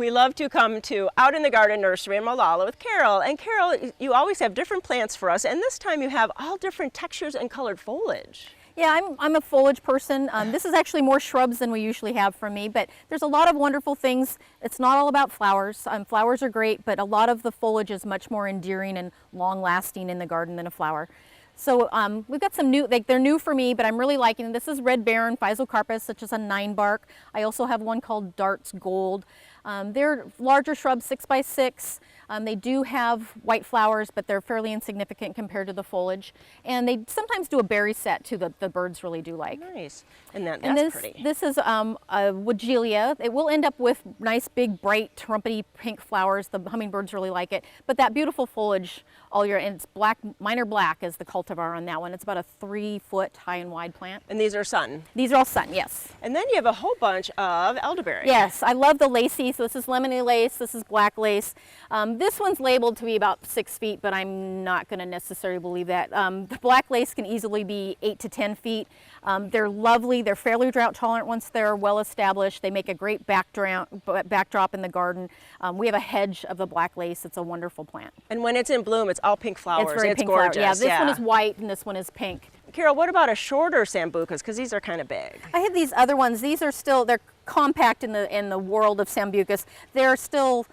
We love to come to Out in the Garden Nursery in Molalla with Carol. And Carol, you always have different plants for us, and this time you have all different textures and colored foliage. Yeah, I'm a foliage person. This is actually more shrubs than we usually have from me, but there's a lot of wonderful things. It's not all about flowers. Flowers are great, but a lot of the foliage is much more endearing and long-lasting in the garden than a flower. So we've got some new, they're new for me, but I'm really liking them. This is Red Baron Physocarpus, which is a 9-bark. I also have one called Darts Gold. They're larger shrubs, 6 by 6. They do have white flowers, but they're fairly insignificant compared to the foliage. And they sometimes do a berry set too, the birds really do like. Nice. And that's pretty. This is a Woodgelia. It will end up with nice, big, bright, trumpety pink flowers. The hummingbirds really like it. But that beautiful foliage all year, and it's black, minor black is the cultivar on that one. It's about a 3-foot high and wide plant. And these are sun? These are all sun, yes. And then you have a whole bunch of elderberry. Yes, I love the lacy. So this is lemony lace, this is black lace. This one's labeled to be about 6 feet, but I'm not going to necessarily believe that. The black lace can easily be 8 to 10 feet. They're lovely. They're fairly drought tolerant once they're well established. They make a great backdrop in the garden. We have a hedge of the black lace. It's a wonderful plant. And when it's in bloom, it's all pink flowers. It's very pink gorgeous. Yeah, this one is white and this one is pink. Carol, what about a shorter sambucas? Because these are kind of big. I have these other ones. These are still, they're compact in the world of sambucas. They're still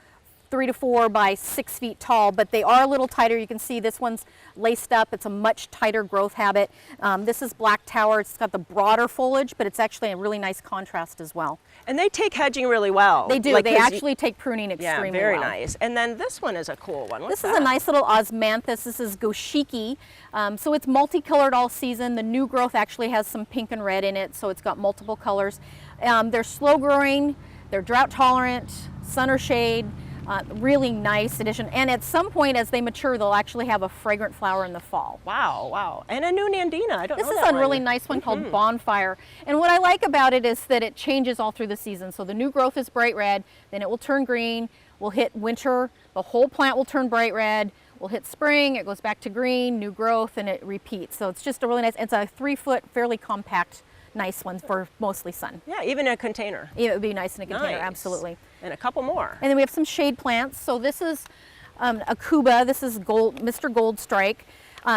3 to 4 by 6 feet tall, but they are a little tighter. You can see this one's laced up. It's a much tighter growth habit. This is Black Tower. It's got the broader foliage, but it's actually a really nice contrast as well. And they take hedging really well. They do. Like, they actually take pruning extremely well. Yeah, very nice. And then this one is a cool one. This is a nice little osmanthus. This is Goshiki. So it's multicolored all season. The new growth actually has some pink and red in it, so it's got multiple colors. They're slow growing. They're drought tolerant, sun or shade. Really nice addition. And at some point as they mature, they'll actually have a fragrant flower in the fall. Wow, wow. And a new Nandina. I don't know This is a really nice one called Bonfire. And what I like about it is that it changes all through the season. So the new growth is bright red, then it will turn green, we'll hit winter, the whole plant will turn bright red, we'll hit spring, it goes back to green, new growth, and it repeats. So it's just a really nice, it's a 3-foot, fairly compact, nice one for mostly sun. Yeah, even in a container. Yeah, it would be nice in a container, absolutely. And a couple more. And then we have some shade plants. So this is a Kuba. This is Mr. Gold Strike.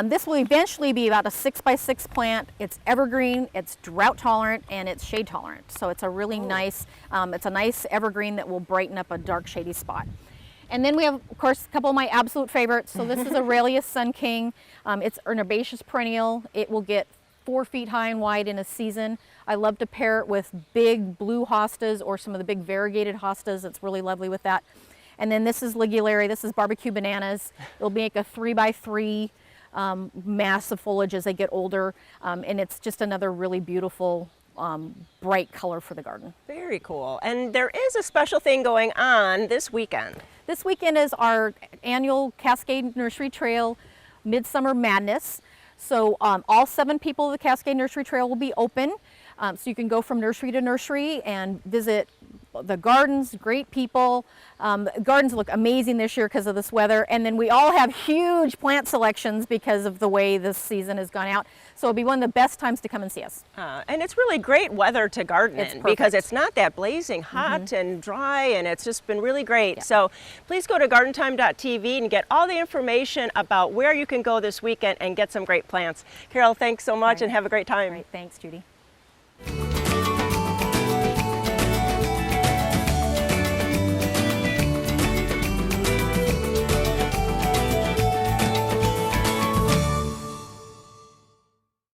This will eventually be about a 6 by 6 plant. It's evergreen, it's drought tolerant, and it's shade tolerant. So it's a really nice, it's a nice evergreen that will brighten up a dark shady spot. And then we have, of course, a couple of my absolute favorites. So this is Aurelius Sun King. It's an herbaceous perennial. It will get 4 feet high and wide in a season. I love to pair it with big blue hostas or some of the big variegated hostas. It's really lovely with that. And then this is Ligulary. This is barbecue bananas. It'll make a 3 by 3 mass of foliage as they get older. And it's just another really beautiful, bright color for the garden. Very cool. And there is a special thing going on this weekend. This weekend is our annual Cascade Nursery Trail Midsummer Madness. So all 7 people of the Cascade Nursery Trail will be open. So you can go from nursery to nursery and visit the gardens, great people. Gardens look amazing this year because of this weather. And then we all have huge plant selections because of the way this season has gone out. So it'll be one of the best times to come and see us. And it's really great weather to garden in because it's not that blazing hot and dry, and it's just been really great. Yeah. So please go to gardentime.tv and get all the information about where you can go this weekend and get some great plants. Carol, thanks so much and have a great time. All right, thanks, Judy.